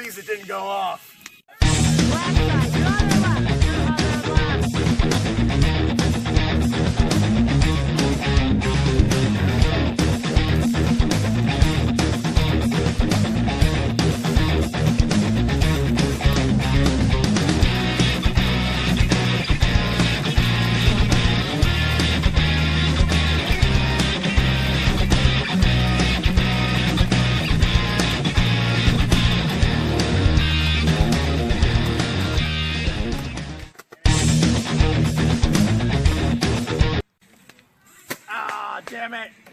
pleased it didn't go off. Left side, your other left. Your other left. Ah, damn it.